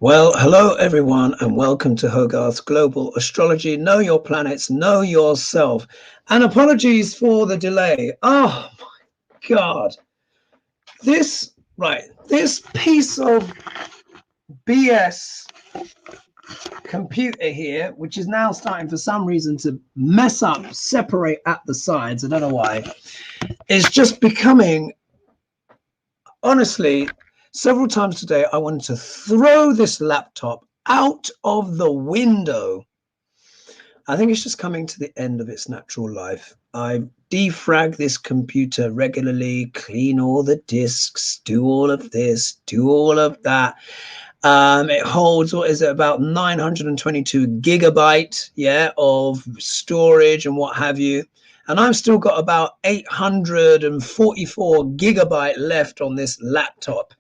Well, hello everyone, and welcome to Hogarth's Global Astrology. Know your planets, know yourself. And apologies for the delay. Oh my God. This piece of BS computer here, which is now starting for some reason to mess up, separate at the sides, I don't know why, is just becoming, honestly, several times today, I wanted to throw this laptop out of the window. I think it's just coming to the end of its natural life. I defrag this computer regularly, clean all the disks, do all of this, do all of that. It holds, what is it, about 922 gigabyte, of storage and what have you. And I've still got about 844 gigabyte left on this laptop,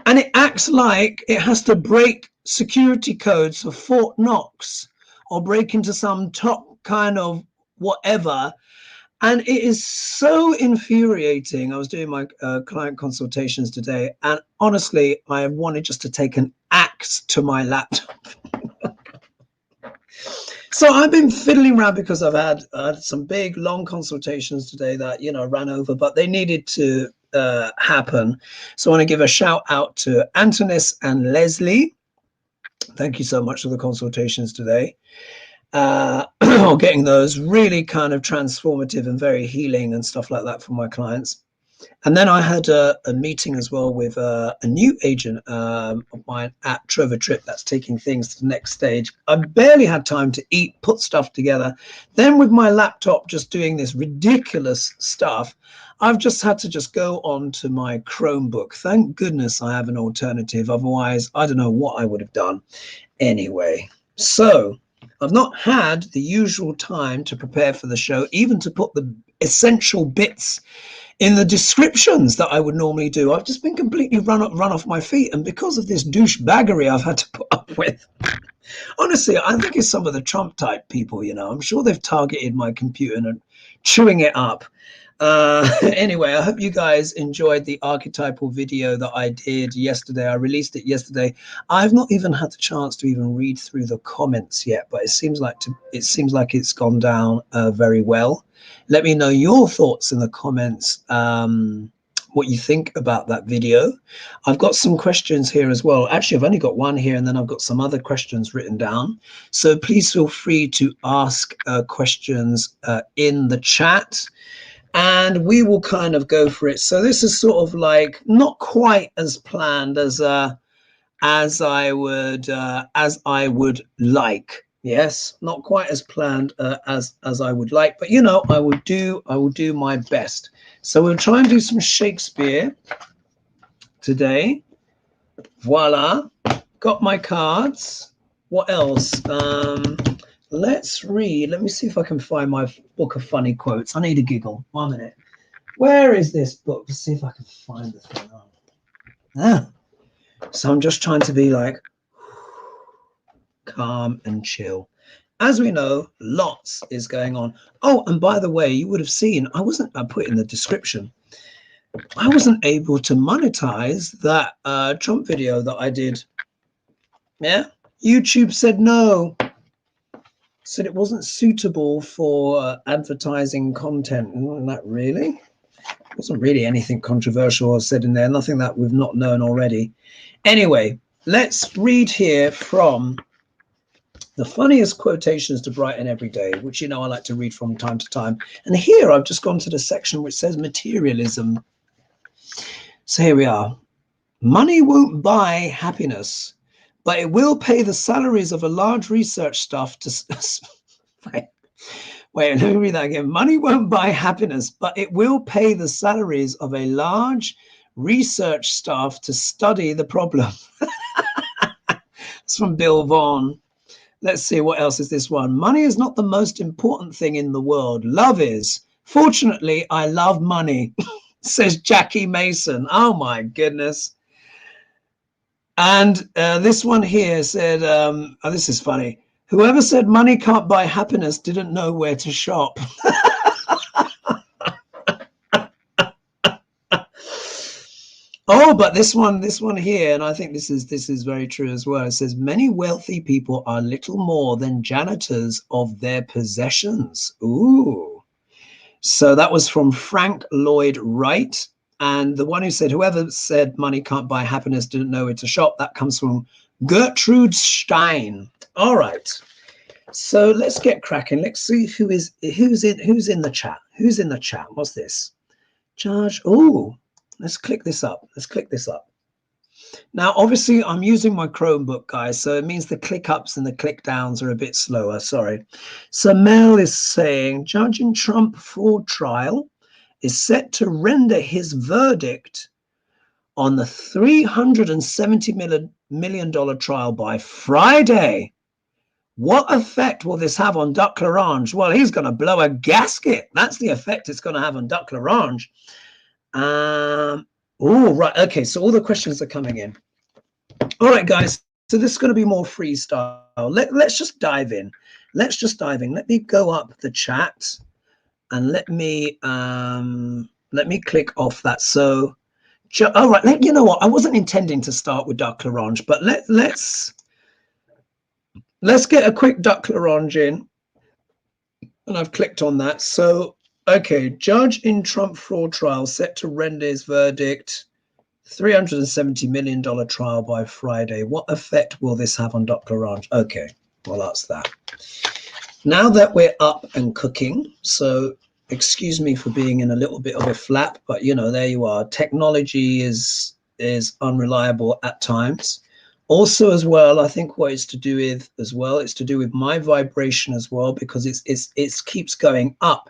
And it acts like it has to break security codes for Fort Knox or break into some top kind of whatever. And it is so infuriating. I was doing my client consultations today, and honestly, I wanted just to take an axe to my laptop. So I've been fiddling around because I've had some big, long consultations today that, ran over, but they needed to happen. So I want to give a shout out to Antonis and Leslie. Thank you so much for the consultations today. Getting those really kind of transformative and very healing and stuff like that for my clients. And then I had a meeting as well with a new agent of mine at Trover Trip that's taking things to the next stage. I barely had time to eat, put stuff together. Then with my laptop just doing this ridiculous stuff, I've just had to just go on to my Chromebook. Thank goodness I have an alternative. Otherwise, I don't know what I would have done anyway. So I've not had the usual time to prepare for the show, even to put the essential bits in the descriptions that I would normally do. I've just been completely run off my feet. And because of this douchebaggery I've had to put up with, honestly, I think it's some of the Trump type people, I'm sure they've targeted my computer and are chewing it up. Anyway, I hope you guys enjoyed the archetypal video that I did yesterday. I released it yesterday. I've not even had the chance to even read through the comments yet, but it seems like it's gone down very well. Let me know your thoughts in the comments, what you think about that video. I've got some questions here as well. Actually, I've only got one here, and then I've got some other questions written down. So please feel free to ask questions in the chat, and we will kind of go for it. So this is sort of like not quite as planned as I would like. Yes, not quite as planned as I would like, but I will do my best. So we'll try and do some Shakespeare today. Voila, got my cards. What else? Let's read. Let me see if I can find my book of funny quotes. I need a giggle. 1 minute. Where is this book? Let's see if I can find the thing. So I'm just trying to be like calm and chill. As we know, lots is going on. Oh, and by the way, you would have seen, I put in the description, I wasn't able to monetize that Trump video that I did. Yeah, YouTube said no. Said it wasn't suitable for advertising content. Not really. It wasn't really anything controversial or said in there, nothing that we've not known already. Anyway, let's read here from the funniest quotations to brighten every day, which I like to read from time to time. And here I've just gone to the section which says materialism. So here we are. Money won't buy happiness, but it will pay the salaries of a large research staff to wait, let me read that again. Money won't buy happiness, but it will pay the salaries of a large research staff to study the problem. It's from Bill Vaughan. Let's see, what else is this one? Money is not the most important thing in the world. Love is. Fortunately, I love money, says Jackie Mason. Oh my goodness. And this one here said, this is funny. Whoever said money can't buy happiness didn't know where to shop. Oh, but this one here, and I think this is very true as well. It says many wealthy people are little more than janitors of their possessions. Ooh. So that was from Frank Lloyd Wright. And the one who said, whoever said money can't buy happiness didn't know where to shop, that comes from Gertrude Stein. All right. So let's get cracking. Let's see who's in the chat. Who's in the chat? What's this? Charge. Oh, let's click this up. Let's click this up. Now, obviously, I'm using my Chromebook, guys, so it means the click ups and the click downs are a bit slower. Sorry. So Mel is saying, judge in Trump fraud trial is set to render his verdict on the $370 million trial by Friday. What effect will this have on Duck L'Orange? Well, he's going to blow a gasket. That's the effect it's going to have on Duck L'Orange. Oh, right. Okay, so all the questions are coming in. All right, guys. So this is going to be more freestyle. Let's just dive in. Let's just dive in. Let me go up the chat and let me click off that. So, all right. You know what? I wasn't intending to start with Duck L'Orange, but let's get a quick Duck L'Orange in. And I've clicked on that. So, okay, judge in Trump fraud trial set to render his verdict. $370 million trial by Friday. What effect will this have on Duck L'Orange? Okay, well, that's that. Now that we're up and cooking, so excuse me for being in a little bit of a flap, but you know, there you are. Technology is unreliable at times. Also, as well, I think what it's to do with as well, it's to do with my vibration as well, because it keeps going up,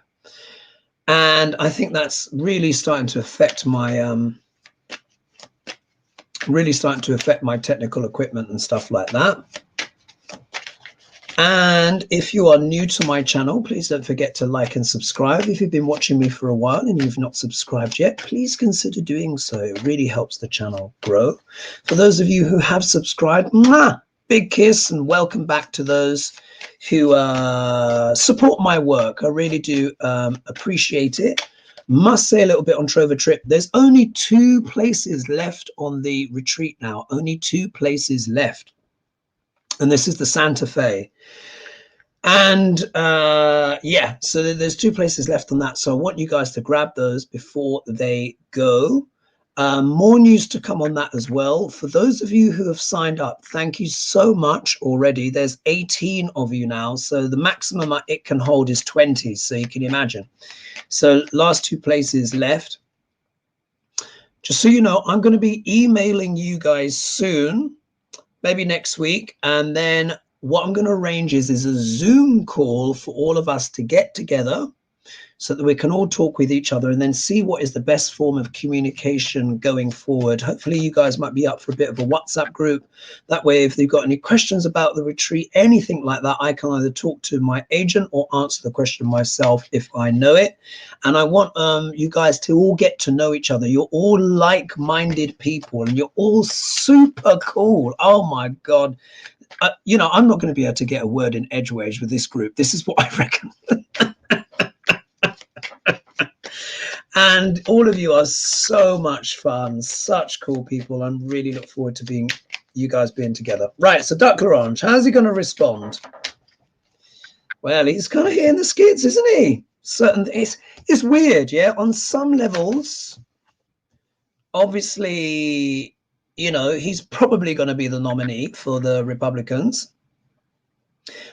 and I think that's really starting to affect my technical equipment and stuff like that. And if you are new to my channel, please don't forget to like and subscribe. If you've been watching me for a while and you've not subscribed yet, please consider doing so. It really helps the channel grow. For those of you who have subscribed, big kiss and welcome back to those who support my work. I really do appreciate it. Must say a little bit on Trover Trip. There's only 2 places left on the retreat now. Only 2 places left. And this is the Santa Fe. And yeah, so there's 2 places left on that. So I want you guys to grab those before they go. More news to come on that as well. For those of you who have signed up, thank you so much already. There's 18 of you now. So the maximum it can hold is 20. So you can imagine. So last 2 places left. Just so you know, I'm going to be emailing you guys soon, maybe next week. And then what I'm going to arrange is a Zoom call for all of us to get together so that we can all talk with each other and then see what is the best form of communication going forward. Hopefully you guys might be up for a bit of a WhatsApp group. That way, if they've got any questions about the retreat, anything like that, I can either talk to my agent or answer the question myself if I know it. And I want you guys to all get to know each other. You're all like-minded people and you're all super cool. Oh my God. You know, I'm not going to be able to get a word in edgeways with this group. This is what I reckon. And all of you are so much fun, such cool people. I'm really look forward to you guys being together. Right, so Duck L'Orange, how's he going to respond? Well, he's kind of hitting the skids, isn't he? It's weird, yeah. On some levels, obviously, you know, he's probably going to be the nominee for the Republicans.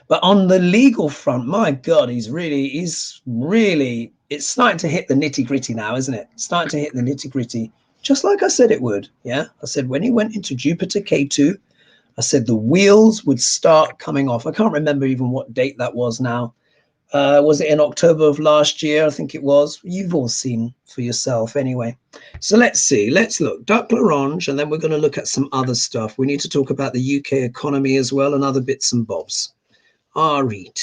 But on the legal front, my God, he's really, it's starting to hit the nitty gritty now, isn't it? It's starting to hit the nitty gritty, just like I said it would. Yeah, I said when he went into Jupiter K2, I said the wheels would start coming off. I can't remember even what date that was now. Was it in October of last year? I think it was. You've all seen for yourself anyway. So let's see. Let's look. Duck L'Orange, and then we're going to look at some other stuff. We need to talk about the UK economy as well and other bits and bobs. Read.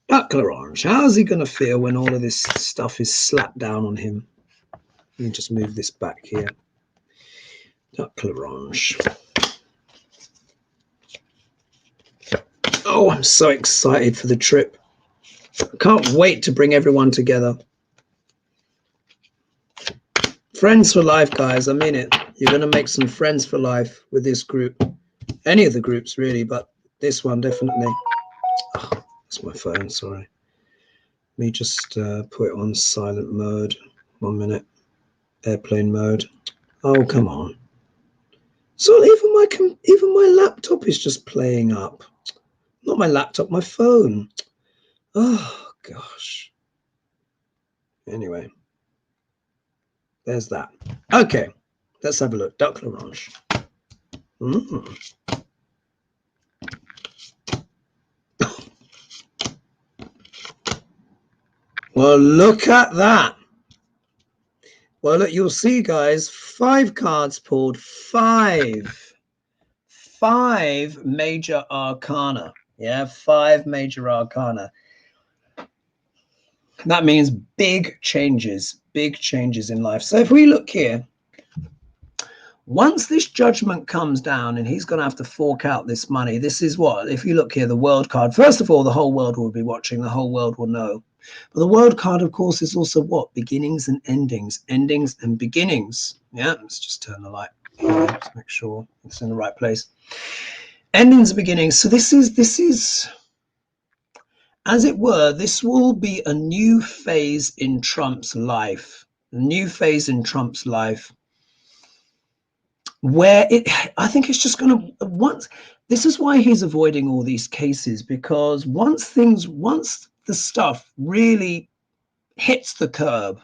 Duck L'Orange, how's he going to feel when all of this stuff is slapped down on him? Let me just move this back here. Duck L'Orange. Oh, I'm so excited for the trip. I can't wait to bring everyone together. Friends for life, guys. I mean it. You're going to make some friends for life with this group. Any of the groups, really, but this one definitely. Oh, that's my phone, sorry. Let me just put it on silent mode. 1 minute. Airplane mode. Oh, come on. So even my laptop is just playing up. Not my laptop, my phone. Oh, gosh. Anyway. There's that. Okay, let's have a look. Duck l'orange. Well, look at that. Well, look, you'll see, guys, 5 cards pulled. 5 major arcana. Yeah, 5 major arcana. That means big changes in life. So if we look here, once this judgment comes down and he's going to have to fork out this money, this is what, if you look here, the world card, first of all, the whole world will be watching, the whole world will know. But the world card, of course, is also what? Beginnings and endings and beginnings. Yeah, let's just turn the light here, to make sure it's in the right place. Endings and beginnings. So this is, as it were, this will be a new phase in Trump's life. A new phase in Trump's life. Where I think it's just going to, this is why he's avoiding all these cases, because once the stuff really hits the curb,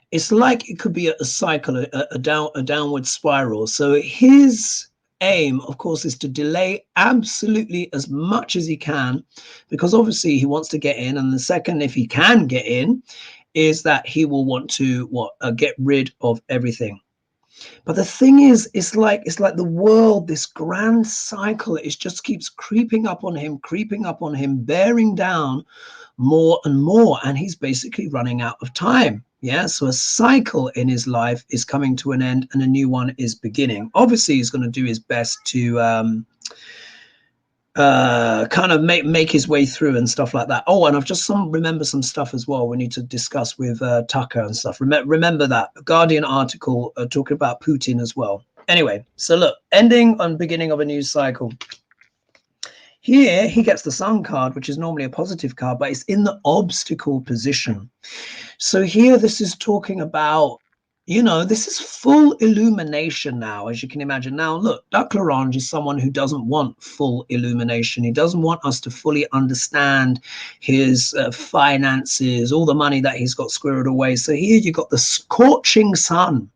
it's like it could be a cycle, a downward spiral. So his aim, of course, is to delay absolutely as much as he can, because obviously he wants to get in. And the second, if he can get in, is that he will want to get rid of everything. But the thing is, it's like the world, this grand cycle, it just keeps creeping up on him, bearing down more and more. And he's basically running out of time. Yeah. So a cycle in his life is coming to an end and a new one is beginning. Obviously, he's going to do his best to kind of make his way through and stuff like that. Oh, and I've just remember some stuff as well we need to discuss with Tucker and stuff. Remember that Guardian article talking about Putin as well. Anyway, so look, ending and beginning of a new cycle. Here he gets the Sun card, which is normally a positive card, but it's in the obstacle position. So here this is talking about, this is full illumination now, as you can imagine. Now, look, Duck l'Orange is someone who doesn't want full illumination. He doesn't want us to fully understand his finances, all the money that he's got squirreled away. So here you got the scorching sun.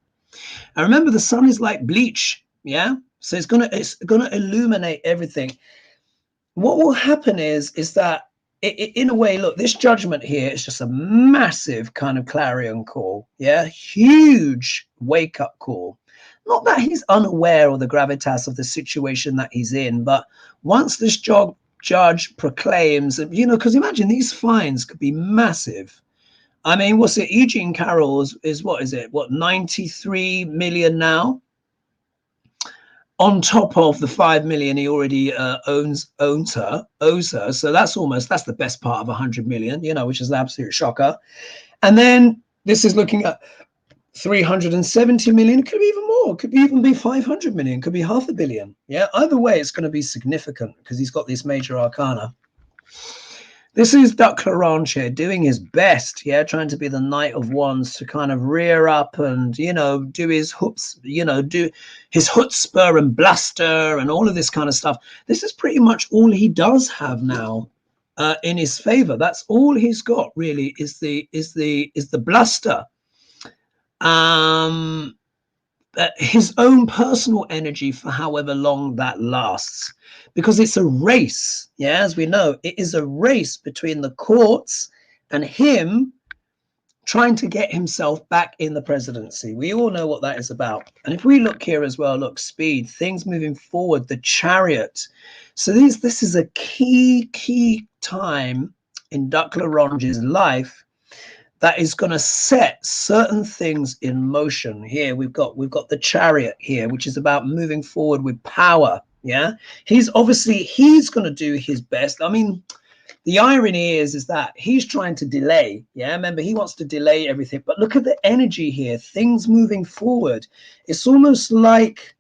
And remember, the sun is like bleach, yeah? So it's gonna illuminate everything. What will happen is that in a way, look, this judgment here is just a massive kind of clarion call. Yeah, huge wake up call. Not that he's unaware of the gravitas of the situation that he's in, but once this judge proclaims, because imagine these fines could be massive. I mean, what's it? Eugene Carroll is what is it? What, 93 million now? On top of the 5 million he already owes her. So that's the best part of 100 million, which is an absolute shocker. And then this is looking at 370 million, could be even more, could even be 500 million, could be $500 million. Yeah, either way, it's going to be significant because he's got this major arcana. This is Duck l'Orange here doing his best, yeah, trying to be the Knight of Wands to kind of rear up and, do his hoops, do his chutzpah and bluster and all of this kind of stuff. This is pretty much all he does have now in his favor. That's all he's got really is the bluster. His own personal energy for however long that lasts, because it's a race. Yeah, as we know, it is a race between the courts and him trying to get himself back in the presidency. We all know what that is about. And if we look here as well, look, speed, things moving forward, the Chariot. So this is a key time in Duck l'Orange's life that is going to set certain things in motion. Here we've got the Chariot here, which is about moving forward with power. Yeah, he's going to do his best. I mean, The irony is that he's trying to delay. Yeah, remember, he wants to delay everything. But look at the energy here, things moving forward. It's almost like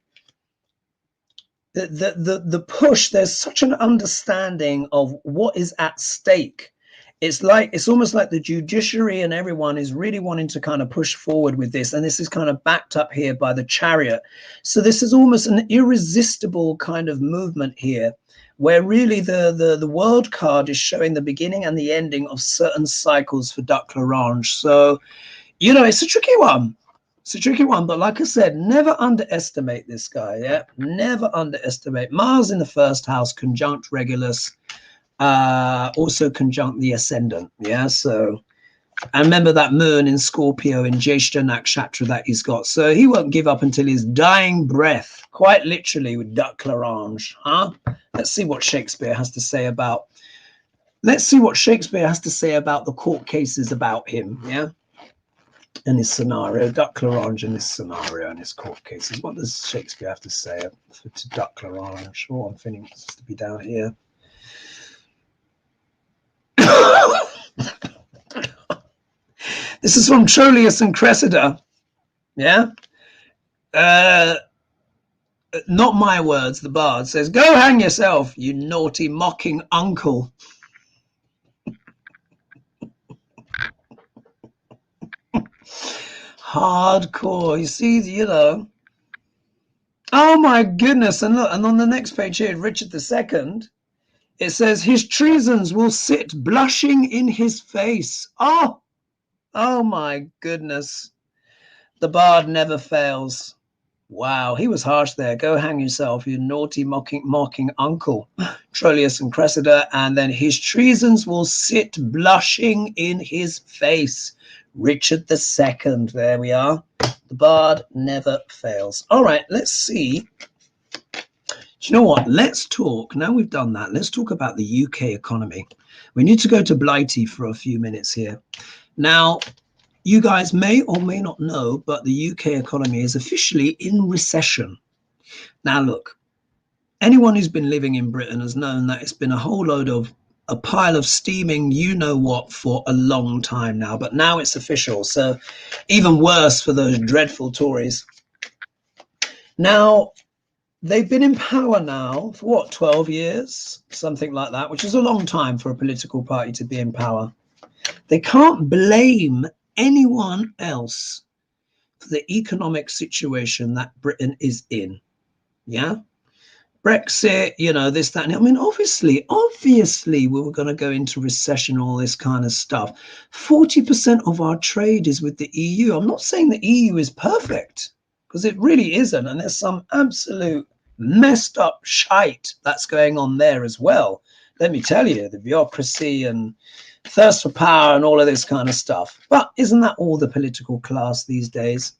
the push. There's such an understanding of what is at stake. It's almost like the judiciary and everyone is really wanting to kind of push forward with this. And this is kind of backed up here by the Chariot. So this is almost an irresistible kind of movement here, where really the world card is showing the beginning and the ending of certain cycles for Duck L'Orange. So, you know, it's a tricky one. It's a tricky one. But like I said, never underestimate this guy. Yeah, never underestimate. Mars in the first house, conjunct Regulus, also conjunct the ascendant. Yeah, so and remember that moon in Scorpio in Jyeshta Nakshatra that he's got. So he won't give up until his dying breath, quite literally, with Duck L'Orange. Huh? Let's see what Shakespeare has to say about. Let's see what Shakespeare has to say about the court cases about him. Yeah, and his scenario, Duck L'Orange, and his scenario and his court cases. What does Shakespeare have to say to Duck L'Orange? Oh, I'm feeling it to be down here. This is from Troilus and Cressida. Yeah. Not my words. The bard says, "Go hang yourself, you naughty mocking uncle." Hardcore. You see, you know. Oh my goodness. And look, and on the next page here, Richard II, it says, "His treasons will sit blushing in his face." Oh my goodness. The bard never fails. Wow, he was harsh there. "Go hang yourself, you naughty mocking uncle." Troilus and Cressida. And then, "His treasons will sit blushing in his face." Richard II. There we are. The bard never fails. All right, let's see. Do you know what? Let's talk. Now we've done that, let's talk about the UK economy. We need to go to Blighty for a few minutes here. Now, you guys may or may not know, but the UK economy is officially in recession. Now, look, anyone who's been living in Britain has known that it's been a whole load of a pile of steaming you-know-what for a long time now, but now it's official. So even worse for those dreadful Tories. Now, they've been in power now for what, 12 years? Something like that, which is a long time for a political party to be in power. They can't blame anyone else for the economic situation that Britain is in. Yeah, Brexit, you know, this, that, and I mean, obviously we were going to go into recession, all this kind of stuff. 40% of our trade is with the EU. I'm not saying the EU is perfect, because it really isn't, and there's some absolute messed up shite that's going on there as well. Let me tell you, the bureaucracy and thirst for power and all of this kind of stuff. But isn't that all the political class these days?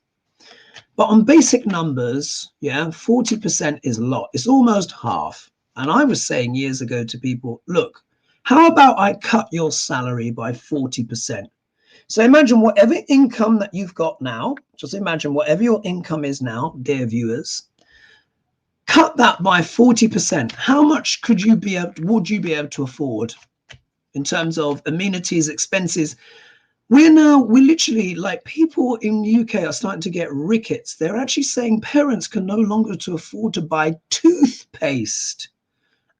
But on basic numbers, yeah, 40% is a lot. It's almost half. And I was saying years ago to people, look, how about I cut your salary by 40%? So imagine whatever income that you've got now, just imagine whatever your income is now, dear viewers, cut that by 40%. How much would you be able to afford in terms of amenities, expenses? We're literally, like, people in the UK are starting to get rickets. They're actually saying parents can no longer afford to buy toothpaste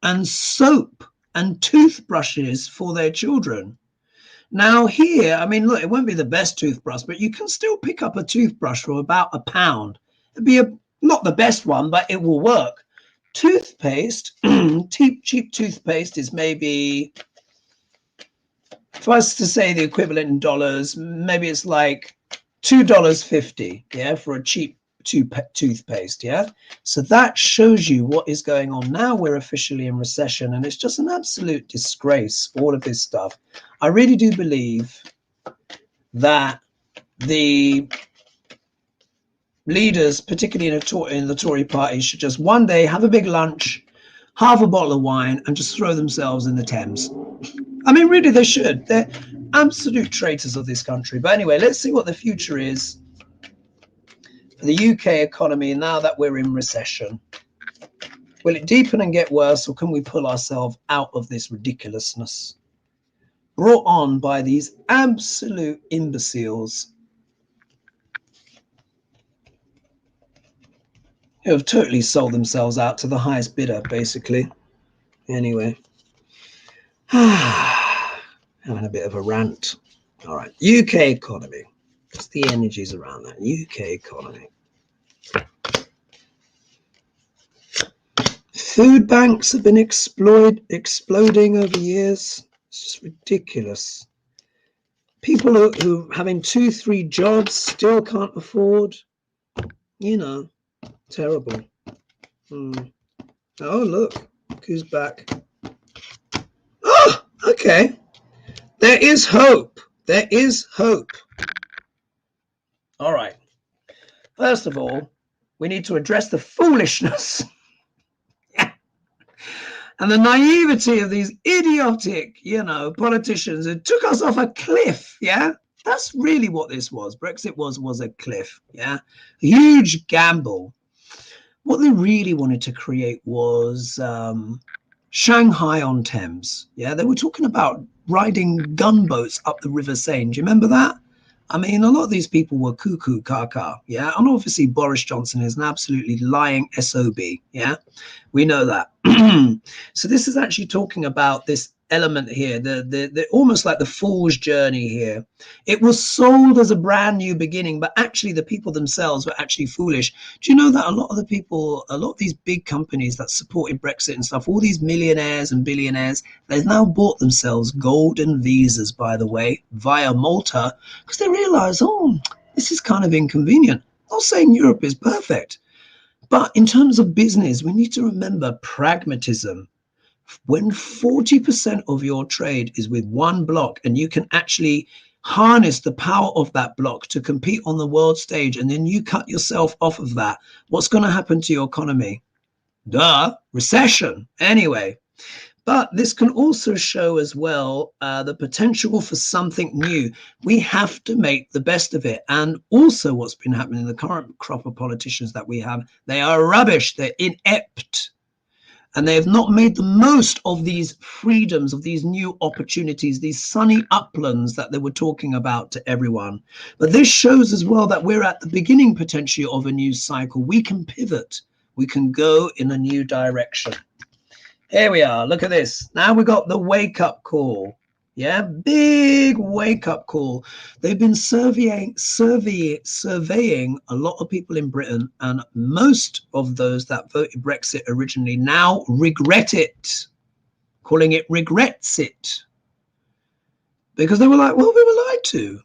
and soap and toothbrushes for their children. Now here, I mean, look, it won't be the best toothbrush, but you can still pick up a toothbrush for about £1. It'd be not the best one, but it will work. Toothpaste, cheap toothpaste is maybe, if I was to say the equivalent in dollars, maybe it's like $2.50, yeah, for a cheap toothpaste, yeah. So that shows you what is going on. Now we're officially in recession, and it's just an absolute disgrace, all of this stuff. I really do believe that the leaders, particularly in the Tory party, should just one day have a big lunch, half a bottle of wine, and just throw themselves in the Thames. I mean, really, they should. They're absolute traitors of this country. But anyway, let's see what the future is for the UK economy now that we're in recession. Will it deepen and get worse, or can we pull ourselves out of this ridiculousness? brought on by these absolute imbeciles who have totally sold themselves out to the highest bidder, basically. Anyway, having a bit of a rant. All right, UK economy. Just the energies around that UK economy. Food banks have been exploding over years. It's just ridiculous. People who having 2-3 jobs still can't afford, you know, terrible. Oh, look, who's back? Oh, okay. There is hope. There is hope. All right. First of all, we need to address the foolishness and the naivety of these idiotic, you know, politicians who took us off a cliff. Yeah, that's really what this was. Brexit was a cliff. Yeah, a huge gamble. What they really wanted to create was Shanghai on Thames. Yeah, they were talking about riding gunboats up the River Seine. Do you remember that? I mean, a lot of these people were cuckoo caca, yeah? And obviously Boris Johnson is an absolutely lying SOB, yeah? We know that. So this is actually talking about this element here, the almost like the fool's journey here. It was sold as a brand new beginning, but actually the people themselves were actually foolish. Do you know that a lot of the people, a lot of these big companies that supported Brexit and stuff, all these millionaires and billionaires, they've now bought themselves golden visas, by the way, via Malta, because they realize, oh, this is kind of inconvenient. I'm not saying Europe is perfect, but in terms of business, we need to remember pragmatism. When 40% of your trade is with one block and you can actually harness the power of that block to compete on the world stage, and then you cut yourself off of that, what's going to happen to your economy? Duh, recession. Anyway, but this can also show as well the potential for something new. We have to make the best of it. And also what's been happening in the current crop of politicians that we have, they are rubbish. They're inept. And they have not made the most of these freedoms, of these new opportunities, these sunny uplands that they were talking about to everyone. But this shows as well that we're at the beginning potentially of a new cycle. We can pivot. We can go in a new direction. Here we are. Look at this. Now we got the wake-up call. Yeah, big wake-up call. They've been surveying a lot of people in Britain, and most of those that voted Brexit originally now regret it, calling it regrets it, because they were like, well, we were lied to.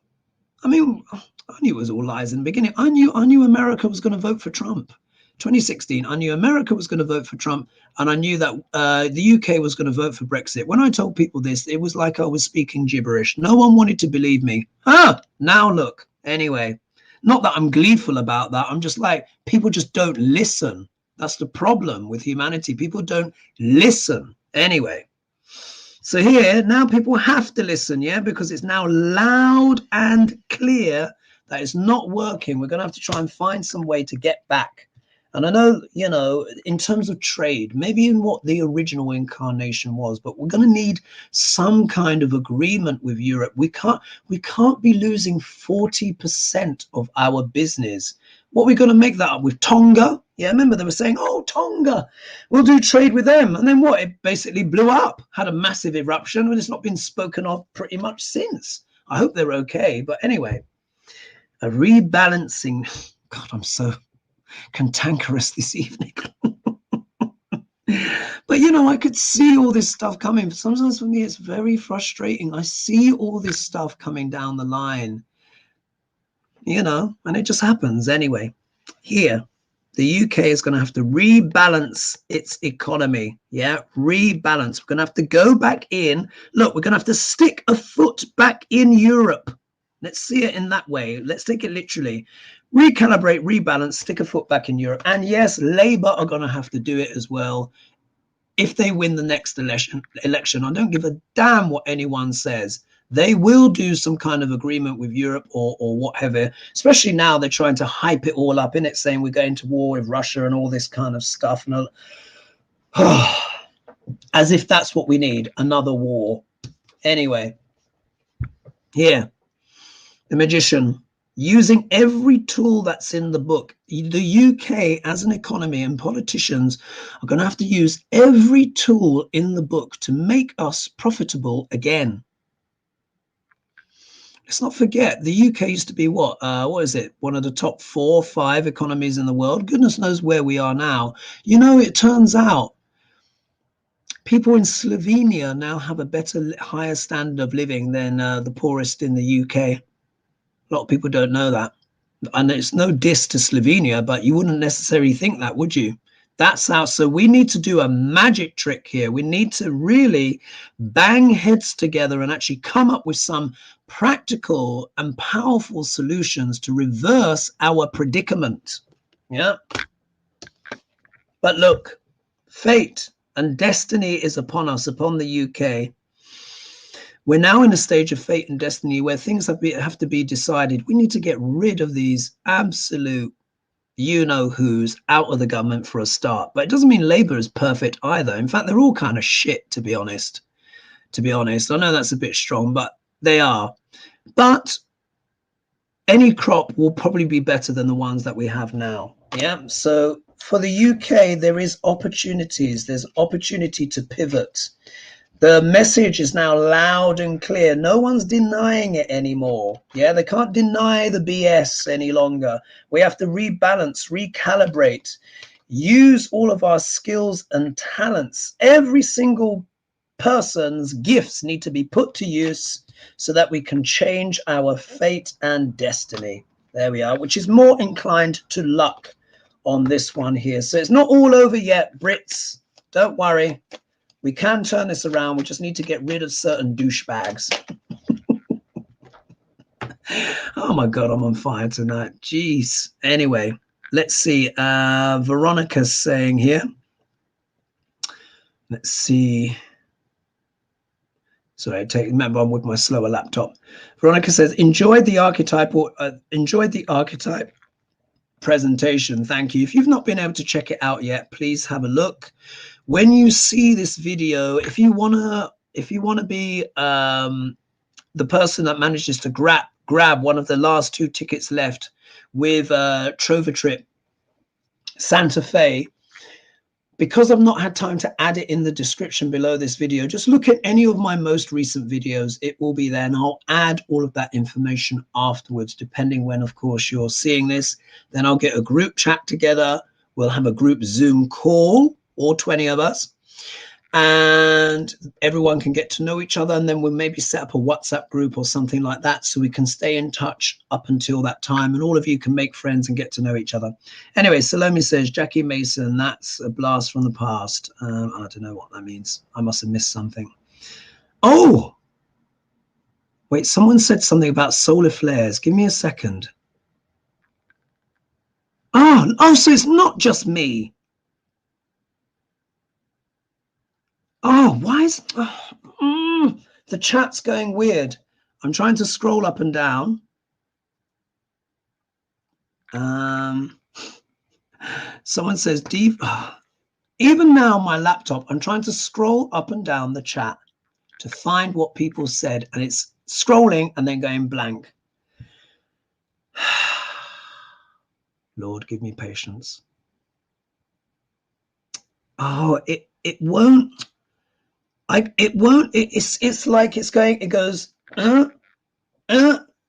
I mean, I knew it was all lies in the beginning. I knew America was going to vote for Trump. 2016, I knew America was going to vote for Trump, and I knew that the UK was going to vote for Brexit. When I told people this, it was like I was speaking gibberish. No one wanted to believe me. Now look. Anyway, not that I'm gleeful about that. I'm just like, people just don't listen. That's the problem with humanity. People don't listen. Anyway, so here, now people have to listen, yeah, because it's now loud and clear that it's not working. We're going to have to try and find some way to get back. And I know, you know, in terms of trade, maybe in what the original incarnation was, but we're going to need some kind of agreement with Europe. We can't be losing 40% of our business. What are we going to make that up with? Tonga? Yeah, remember they were saying, oh, Tonga, we'll do trade with them. And then what? It basically blew up, had a massive eruption, and it's not been spoken of pretty much since. I hope they're okay. But anyway, a rebalancing. God, I'm so cantankerous this evening. But you know, I could see all this stuff coming. Sometimes for me it's very frustrating. I see all this stuff coming down the line, you know, and it just happens. Anyway, here the UK is going to have to rebalance its economy. Yeah, rebalance. We're going to have to go back in. Look, we're going to have to stick a foot back in Europe. Let's see it in that way. Let's take it literally. Recalibrate, rebalance, stick a foot back in Europe. And yes, Labour are going to have to do it as well if they win the next election. I don't give a damn what anyone says. They will do some kind of agreement with Europe or whatever, especially now they're trying to hype it all up in it, saying we're going to war with Russia and all this kind of stuff. And as if that's what we need, another war. Anyway. Here, the magician, using every tool that's in the book. The UK as an economy and politicians are going to have to use every tool in the book to make us profitable again. Let's not forget, the UK used to be what is it? One of the top 4 or 5 economies in the world. Goodness knows where we are now. You know, it turns out people in Slovenia now have a better, higher standard of living than the poorest in the UK. A lot of people don't know that. And it's no diss to Slovenia, but you wouldn't necessarily think that, would you? That's how. So we need to do a magic trick here. We need to really bang heads together and actually come up with some practical and powerful solutions to reverse our predicament. Yeah. But look, fate and destiny is upon us, upon the UK. We're now in a stage of fate and destiny where things have to be decided. We need to get rid of these absolute you-know-who's out of the government for a start. But it doesn't mean Labour is perfect either. In fact, they're all kind of shit, to be honest. I know that's a bit strong, but they are. But any crop will probably be better than the ones that we have now. Yeah. So for the UK, there is opportunities. There's opportunity to pivot. The message is now loud and clear. No one's denying it anymore. Yeah, they can't deny the BS any longer. We have to rebalance, recalibrate, use all of our skills and talents. Every single person's gifts need to be put to use so that we can change our fate and destiny. There we are, which is more inclined to luck on this one here. So it's not all over yet, Brits. Don't worry. We can turn this around. We just need to get rid of certain douchebags. Oh my God, I'm on fire tonight. Jeez. Anyway, let's see. Veronica's saying here. Let's see. Sorry, remember I'm with my slower laptop. Veronica says, enjoyed the archetype presentation. Thank you. If you've not been able to check it out yet, please have a look. When you see this video, if you wanna be the person that manages to grab one of the last 2 tickets left with Trover Trip Santa Fe, because I've not had time to add it in the description below this video, just look at any of my most recent videos. It will be there, and I'll add all of that information afterwards, depending when, of course, you're seeing this. Then I'll get a group chat together. We'll have a group Zoom call, all 20 of us, and everyone can get to know each other. And then we'll maybe set up a WhatsApp group or something like that, so we can stay in touch up until that time, and all of you can make friends and get to know each other. Anyway, Salome says, Jackie Mason, that's a blast from the past. I don't know what that means. I must have missed something. Oh, wait, someone said something about solar flares. Give me a second. Oh, so it's not just me. Oh, why is the chat's going weird? I'm trying to scroll up and down. Someone says, even now my laptop, I'm trying to scroll up and down the chat to find what people said, and it's scrolling and then going blank. Lord, give me patience. Oh, it won't. It's like it goes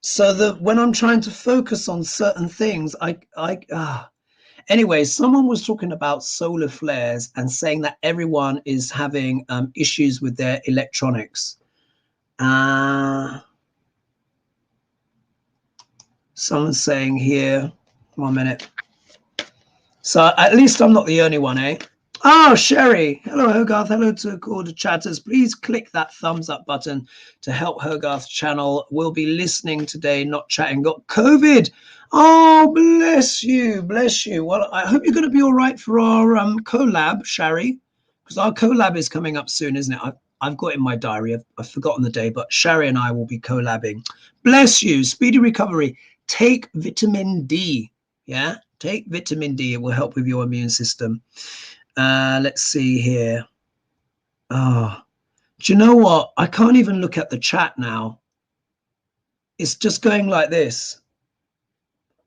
so that when I'm trying to focus on certain things, anyway, someone was talking about solar flares and saying that everyone is having issues with their electronics. Someone's saying here, 1 minute. So at least I'm not the only one, eh? Oh, Sherry. Hello, Hogarth. Hello to all the chatters. Please click that thumbs up button to help Hogarth's channel. We'll be listening today, not chatting. Got COVID. Oh, bless you. Bless you. Well, I hope you're going to be all right for our collab, Sherry, because our collab is coming up soon, isn't it? I've got it in my diary. I've forgotten the day, but Sherry and I will be collabing. Bless you. Speedy recovery. Take vitamin D. Yeah, take vitamin D. It will help with your immune system. Let's see here. Oh, do you know what? I can't even look at the chat now. it's just going like this.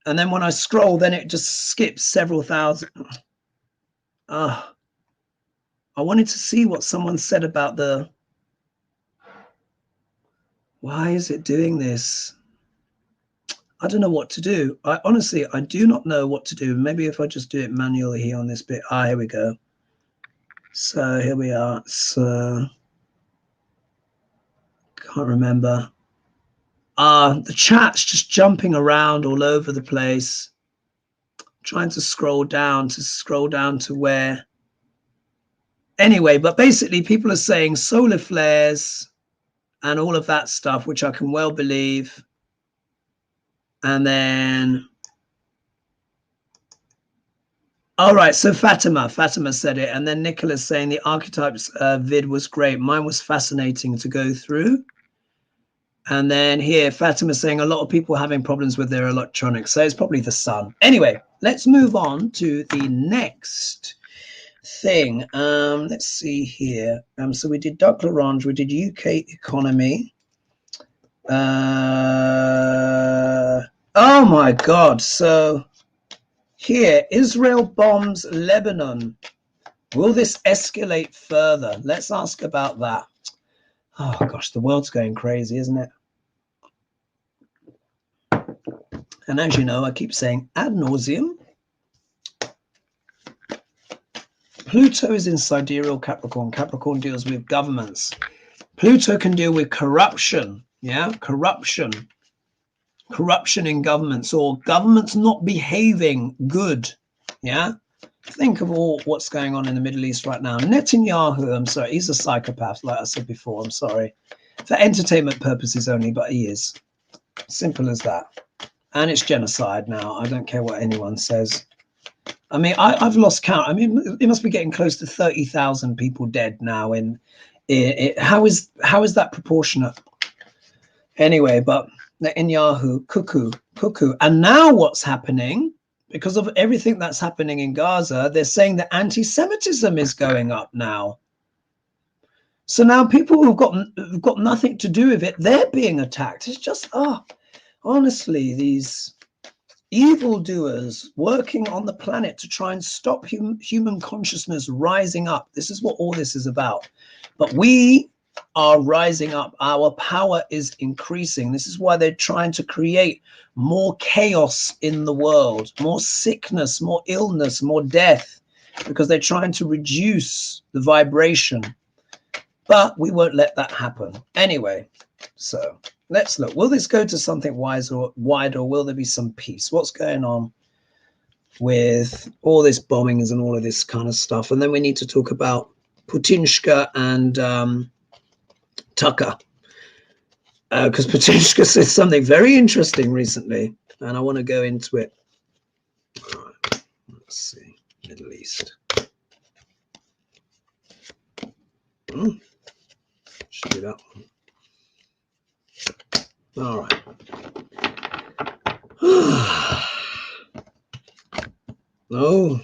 And then when I scroll, then it just skips several thousand. I wanted to see what someone said about the, why is it doing this? I don't know what to do. Honestly, I do not know what to do. Maybe if I just do it manually here on this bit. Here we go. So here we are. So can't remember. The chat's just jumping around all over the place. Trying to scroll down to where. Anyway, but basically people are saying solar flares and all of that stuff, which I can well believe. And then, all right, so Fatima said it. And then Nicholas saying the archetypes vid was great. Mine was fascinating to go through. And then here, Fatima saying a lot of people having problems with their electronics. So it's probably the sun. Anyway, let's move on to the next thing. Let's see here. So we did Doug Larange, we did UK economy. Oh my God. So here, Israel bombs Lebanon. Will this escalate further? Let's ask about that. Oh gosh, the world's going crazy, isn't it? And as you know, I keep saying ad nauseum. Pluto is in sidereal Capricorn. Capricorn deals with governments. Pluto can deal with corruption. Yeah, corruption in governments, or governments not behaving good. Yeah, think of all what's going on in the Middle East right now. Netanyahu, I'm sorry, he's a psychopath, like I said before. I'm sorry, for entertainment purposes only, but he is. Simple as that. And it's genocide now. I don't care what anyone says. I mean, I've lost count. I mean, it must be getting close to 30,000 people dead now. How is that proportionate? Anyway, but Netanyahu, cuckoo. And now what's happening, because of everything that's happening in Gaza, they're saying that anti-Semitism is going up now. So now people who've got nothing to do with it, they're being attacked. It's just, honestly, these evildoers working on the planet to try and stop human consciousness rising up. This is what all this is about. But we are rising up. Our power is increasing. This is why they're trying to create more chaos in the world, more sickness, more illness, more death, because they're trying to reduce the vibration. But we won't let that happen. Anyway, so let's look. Will this go to something wide, or will there be some peace? What's going on with all this bombings and all of this kind of stuff? And then we need to talk about Putinshka and Tucker, because Putinshka said something very interesting recently, and I want to go into it. All right, let's see. Middle East. Should do that one. All right. No.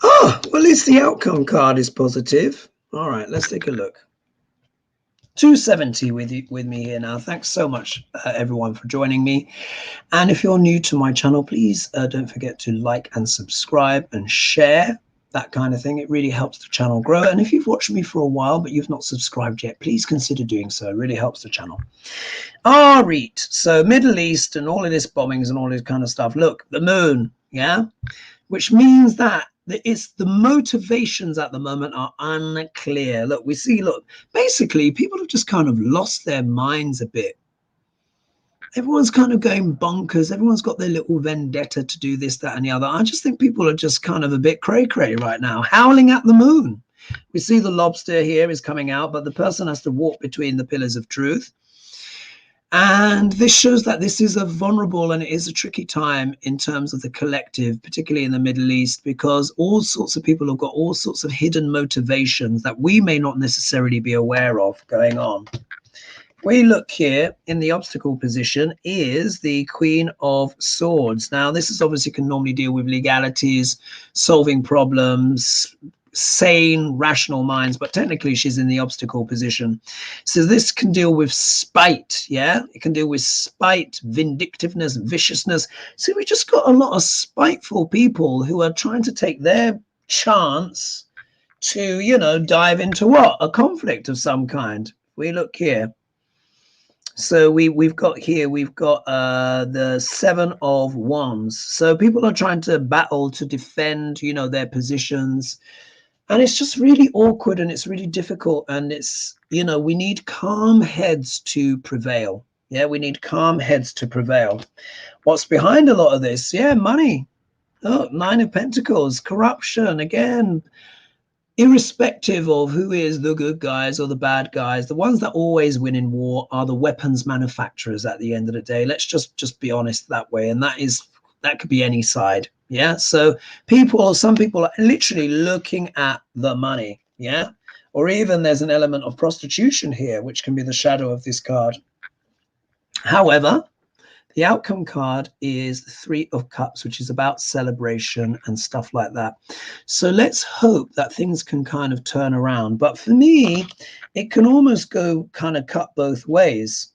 Well, at least the outcome card is positive. All right, let's take a look. 270 with me here now. Thanks so much, everyone, for joining me. And if you're new to my channel, please don't forget to like and subscribe and share, that kind of thing. It really helps the channel grow. And if you've watched me for a while but you've not subscribed yet, please consider doing so. It really helps the channel. Read. So Middle East and all of this bombings and all this kind of stuff. Look, the moon, yeah, which means that it's the motivations at the moment are unclear. Look, we see, look, basically people have just kind of lost their minds a bit. Everyone's kind of going bonkers. Everyone's got their little vendetta to do this, that, and the other. I just think people are just kind of a bit cray-cray right now, howling at the moon. We see the lobster here is coming out, but the person has to walk between the pillars of truth. And this shows that this is a vulnerable and it is a tricky time in terms of the collective, particularly in the Middle East, because all sorts of people have got all sorts of hidden motivations that we may not necessarily be aware of going on. We look here in the obstacle position is the Queen of Swords. Now, this is obviously can normally deal with legalities, solving problems, sane, rational minds, but technically she's in the obstacle position. So this can deal with spite, yeah? It can deal with spite, vindictiveness, viciousness. So we just got a lot of spiteful people who are trying to take their chance to, you know, dive into what? A conflict of some kind. We look here. So we've got the 7 of Wands. So people are trying to battle to defend, you know, their positions. And it's just really awkward and it's really difficult. And it's, you know, we need calm heads to prevail. Yeah, we need calm heads to prevail. What's behind a lot of this? Yeah, money. Oh, 9 of Pentacles, corruption again. Irrespective of who is the good guys or the bad guys, the ones that always win in war are the weapons manufacturers at the end of the day. Let's just be honest that way. And that could be any side. Yeah. So some people are literally looking at the money. Yeah. Or even there's an element of prostitution here, which can be the shadow of this card. However, the outcome card is 3 of Cups, which is about celebration and stuff like that. So let's hope that things can kind of turn around. But for me, it can almost go kind of cut both ways.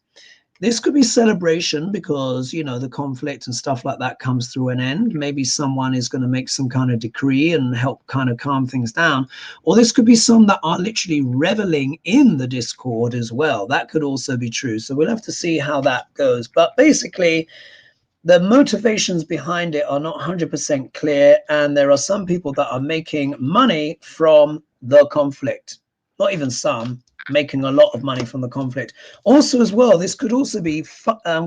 This could be celebration because, you know, the conflict and stuff like that comes through an end. Maybe someone is going to make some kind of decree and help kind of calm things down. Or this could be some that are literally reveling in the discord as well. That could also be true. So we'll have to see how that goes. But basically, the motivations behind it are not 100% clear. And there are some people that are making money from the conflict. Not even some. Making a lot of money from the conflict. Also as well, this could also be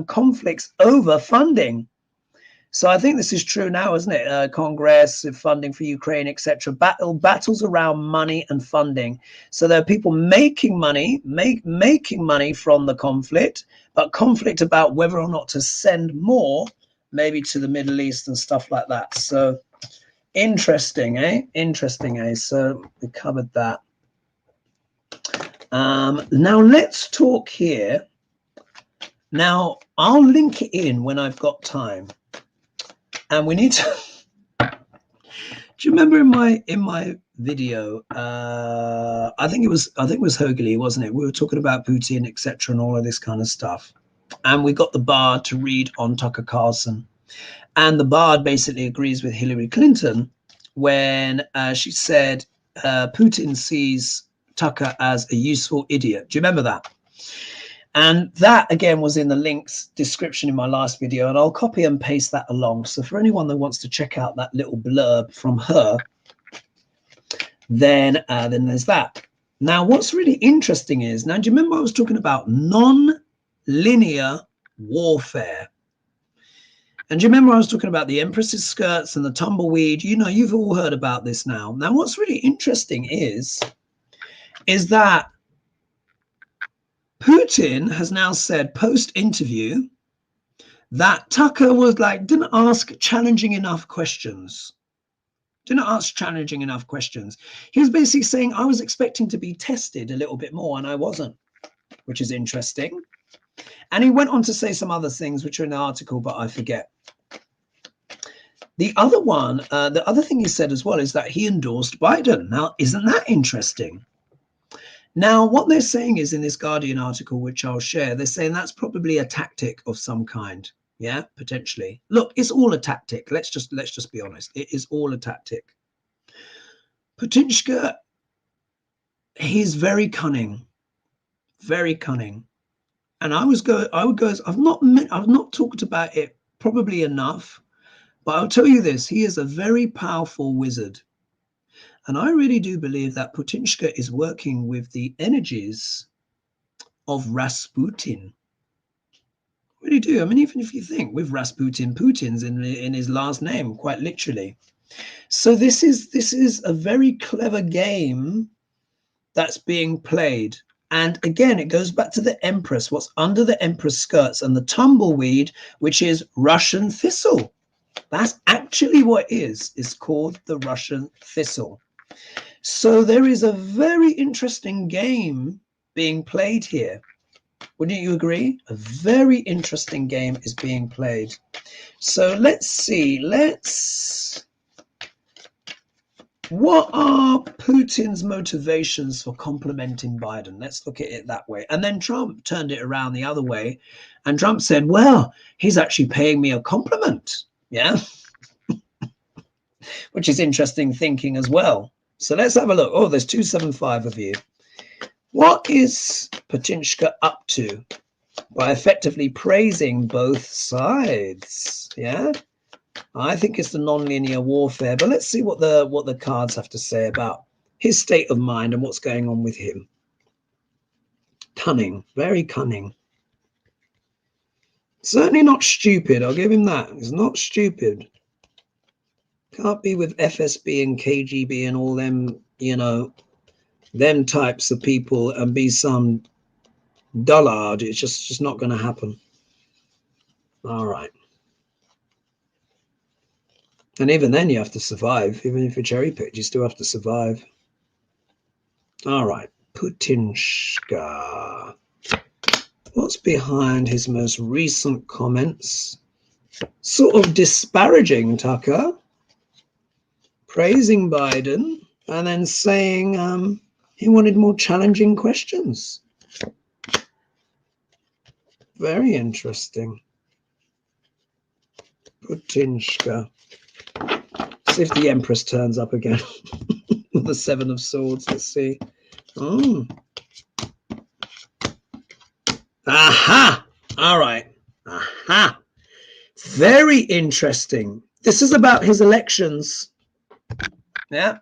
conflicts over funding. So I think this is true now, isn't it? Congress, funding for Ukraine, etc. Battles around money and funding. So there are people making money, making money from the conflict, but conflict about whether or not to send more, maybe to the Middle East and stuff like that. So interesting, eh? Interesting, eh? So we covered that. Now let's talk here. Now I'll link it in when I've got time, and we need to. Do you remember in my video? I think it was Hoagley, wasn't it? We were talking about Putin, etc., and all of this kind of stuff, and we got the Bard to read on Tucker Carlson, and the Bard basically agrees with Hilary Clinton when she said Putin sees Tucker as a useful idiot. Do you remember that? And that again was in the links description in my last video, and I'll copy and paste that along. So for anyone that wants to check out that little blurb from her, then there's that. Now what's really interesting is, now do you remember I was talking about non-linear warfare? And do you remember I was talking about the Empress's skirts and the tumbleweed? You know, you've all heard about this now. Now what's really interesting is that Putin has now said post-interview that Tucker was like, didn't ask challenging enough questions. Didn't ask challenging enough questions. He was basically saying, I was expecting to be tested a little bit more and I wasn't, which is interesting. And he went on to say some other things which are in the article, but I forget. The other one, the other thing he said as well is that he endorsed Biden. Now, isn't that interesting? Now, what they're saying is in this Guardian article, which I'll share, they're saying that's probably a tactic of some kind. Yeah, potentially. Look, it's all a tactic. Let's just be honest. It is all a tactic. Putinshka, he's very cunning, very cunning. And I would go. I've not talked about it probably enough, but I'll tell you this: he is a very powerful wizard. And I really do believe that Putinshka is working with the energies of Rasputin. I really do. I mean, even if you think with Rasputin, Putin's in his last name, quite literally. So this is a very clever game that's being played. And again, it goes back to the Empress, what's under the Empress skirts and the tumbleweed, which is Russian thistle. That's actually what it is. It's called the Russian thistle. So there is a very interesting game being played here. Wouldn't you agree? A very interesting game is being played. So let's see. What are Putin's motivations for complimenting Biden? Let's look at it that way. And then Trump turned it around the other way. And Trump said, well, he's actually paying me a compliment. Yeah. Which is interesting thinking as well. So let's have a look. Oh, there's 275 of you. What is Putinshka up to by effectively praising both sides? Yeah. I think it's the non-linear warfare, but let's see what the cards have to say about his state of mind and what's going on with him. Cunning, very cunning. Certainly not stupid, I'll give him that. He's not stupid. Can't be with FSB and KGB and all them, you know, them types of people and be some dullard. It's just not going to happen. All right. And even then you have to survive. Even if you're cherry picked, you still have to survive. All right. Putinshka. What's behind his most recent comments? Sort of disparaging Tucker, praising Biden, and then saying he wanted more challenging questions. Very interesting. Putinshka. See if the Empress turns up again. The Seven of Swords. Let's see. Oh. Aha! All right. Aha! Very interesting. This is about his elections. Yeah.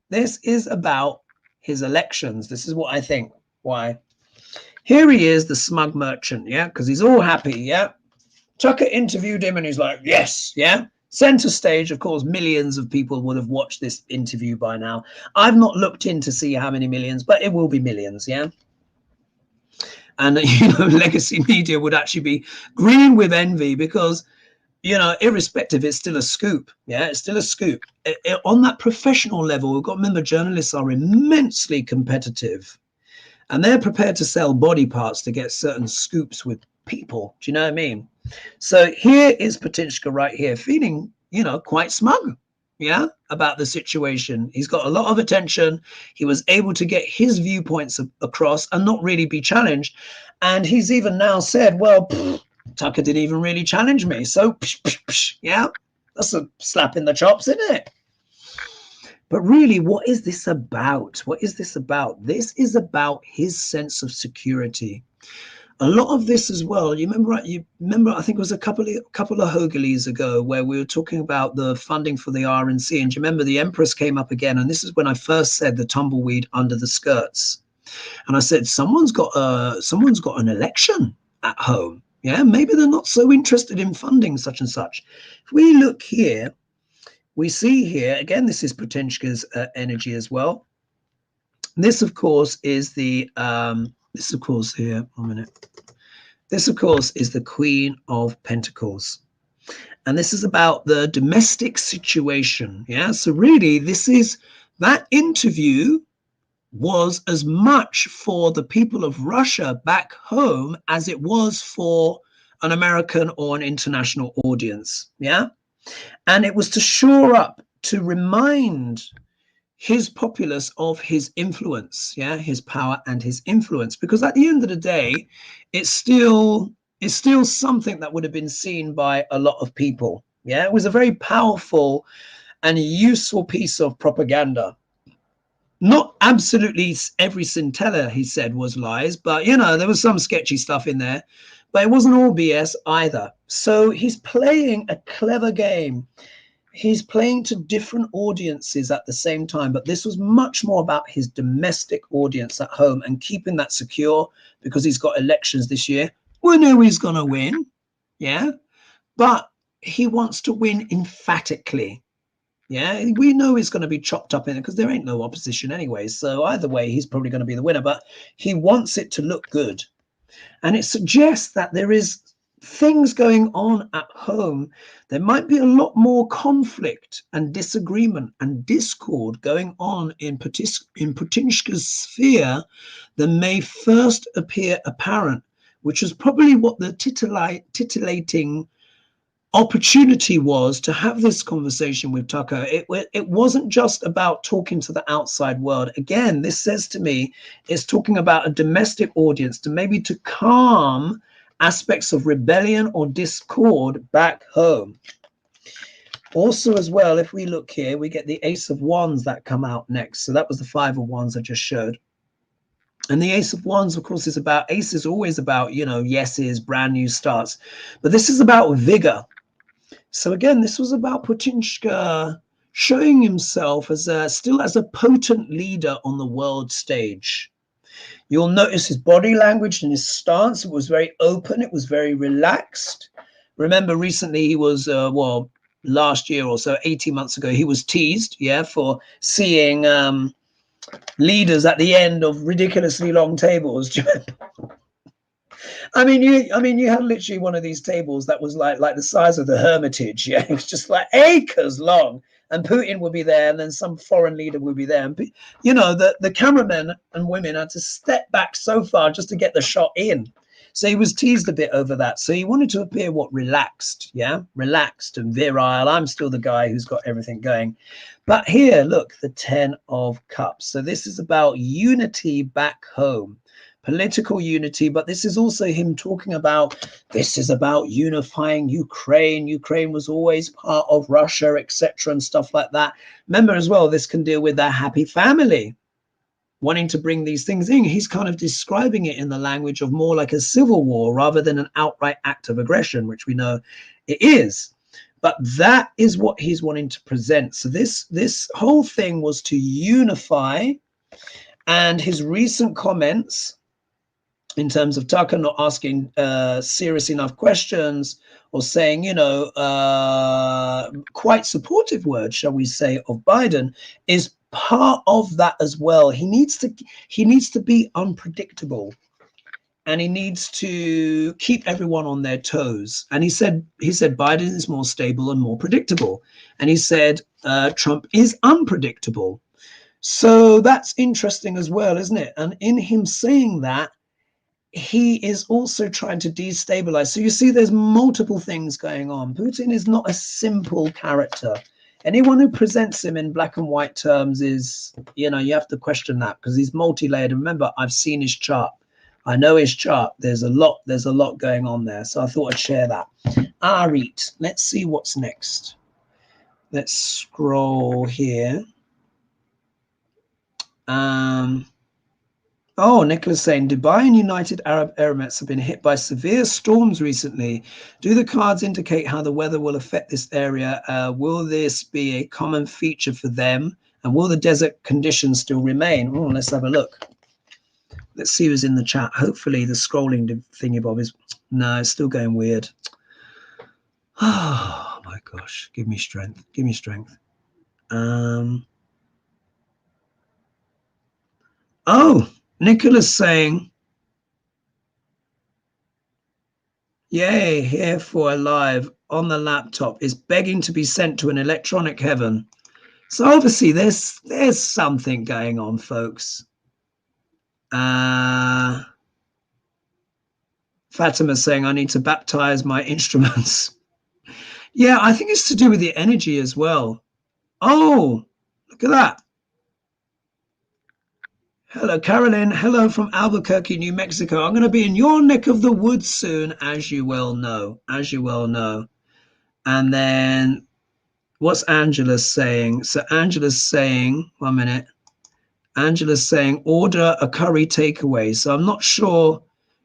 This is about his elections. This is what I think. Why? Here he is, the smug merchant. Yeah. Because he's all happy. Yeah. Tucker interviewed him and he's like, yes. Yeah. Center stage, of course, millions of people would have watched this interview by now. I've not looked in to see how many millions, but it will be millions, yeah? And, you know, legacy media would actually be green with envy because, you know, irrespective, it's still a scoop, yeah? It's still a scoop. On that professional level, we've got to remember journalists are immensely competitive and they're prepared to sell body parts to get certain scoops with people. Do you know what I mean? So here is Putinshka right here feeling, you know, quite smug, yeah, about the situation. He's got a lot of attention. He was able to get his viewpoints across and not really be challenged. And he's even now said, well, Tucker didn't even really challenge me. So, yeah, that's a slap in the chops, isn't it? But really, what is this about? What is this about? This is about his sense of security. A lot of this as well. You remember? I think it was a couple of Hogelies ago where we were talking about the funding for the RNC. And do you remember the Empress came up again? And this is when I first said the tumbleweed under the skirts. And I said someone's got an election at home. Yeah, maybe they're not so interested in funding such and such. If we look here, we see here again. This is Putinshka's energy as well. This, of course, is the this, of course, here, 1 minute. This, of course, is the Queen of Pentacles. And this is about the domestic situation. Yeah. So really, this is that interview was as much for the people of Russia back home as it was for an American or an international audience. Yeah. And it was to shore up, to remind his populace of his influence, yeah, his power and his influence, because at the end of the day, it's still something that would have been seen by a lot of people. Yeah, it was a very powerful and useful piece of propaganda. Not absolutely every scintilla he said was lies, but you know, there was some sketchy stuff in there, but it wasn't all BS either. So he's playing a clever game. He's playing to different audiences at the same time, but this was much more about his domestic audience at home and keeping that secure because he's got elections this year. We know he's going to win, yeah, but he wants to win emphatically. Yeah, we know he's going to be chopped up in it because there ain't no opposition anyway. So either way, he's probably going to be the winner, but he wants it to look good. And it suggests that there is things going on at home. There might be a lot more conflict and disagreement and discord going on in Putinshka's sphere than may first appear apparent, which is probably what the titillating opportunity was to have this conversation with Tucker. It wasn't just about talking to the outside world. Again, this says to me, it's talking about a domestic audience to maybe to calm aspects of rebellion or discord back home. Also, as well, if we look here, we get the Ace of Wands that come out next. So that was the Five of Wands I just showed. And the Ace of Wands, of course, is about, Ace is always about, you know, yeses, brand new starts. But this is about vigor. So again, this was about Putin showing himself as still as a potent leader on the world stage. You'll notice his body language and his stance. It was very open. It was very relaxed. Remember, recently he was, last year or so, 18 months ago, he was teased, for seeing leaders at the end of ridiculously long tables. I mean, you had literally one of these tables that was like the size of the Hermitage. Yeah, it was just like acres long, and Putin would be there, and then some foreign leader would be there. And you know, the cameramen and women had to step back so far just to get the shot in. So he was teased a bit over that. So he wanted to appear relaxed, relaxed and virile. I'm still the guy who's got everything going. But here, look, the 10 of Cups. So this is about unity back home. Political unity, but this is also him talking about, this is about unifying Ukraine. Ukraine was always part of Russia, etc. and stuff like that. Remember as well, this can deal with that happy family, wanting to bring these things in. He's kind of describing it in the language of more like a civil war rather than an outright act of aggression, which we know it is. But that is what he's wanting to present. So this whole thing was to unify, and his recent comments in terms of Tucker not asking serious enough questions or saying, quite supportive words, shall we say, of Biden is part of that as well. He needs to be unpredictable, and he needs to keep everyone on their toes. And he said Biden is more stable and more predictable, and he said Trump is unpredictable. So that's interesting as well, isn't it? And in him saying that, he is also trying to destabilize. So you see, there's multiple things going on. Putin is not a simple character. Anyone who presents him in black and white terms is, you have to question that, because he's multi-layered. Remember, I've seen his chart. I know his chart. There's a lot going on there. So I thought I'd share that. Arit, let's see what's next. Let's scroll here. Oh, Nicholas saying, Dubai and United Arab Emirates have been hit by severe storms recently. Do the cards indicate how the weather will affect this area? Will this be a common feature for them? And will the desert conditions still remain? Oh, let's have a look. Let's see who's in the chat. Hopefully the scrolling thingy bob is... No, it's still going weird. Oh, my gosh. Give me strength. Give me strength. Oh, Nicholas saying, yay, here for alive on the laptop is begging to be sent to an electronic heaven. So obviously there's something going on, folks. Fatima saying, I need to baptize my instruments. Yeah, I think it's to do with the energy as well. Oh, look at that. Hello, Carolyn. Hello from Albuquerque, New Mexico. I'm going to be in your neck of the woods soon, as you well know. And then what's Angela saying? So Angela's saying, 1 minute. Angela's saying, order a curry takeaway. So I'm not sure.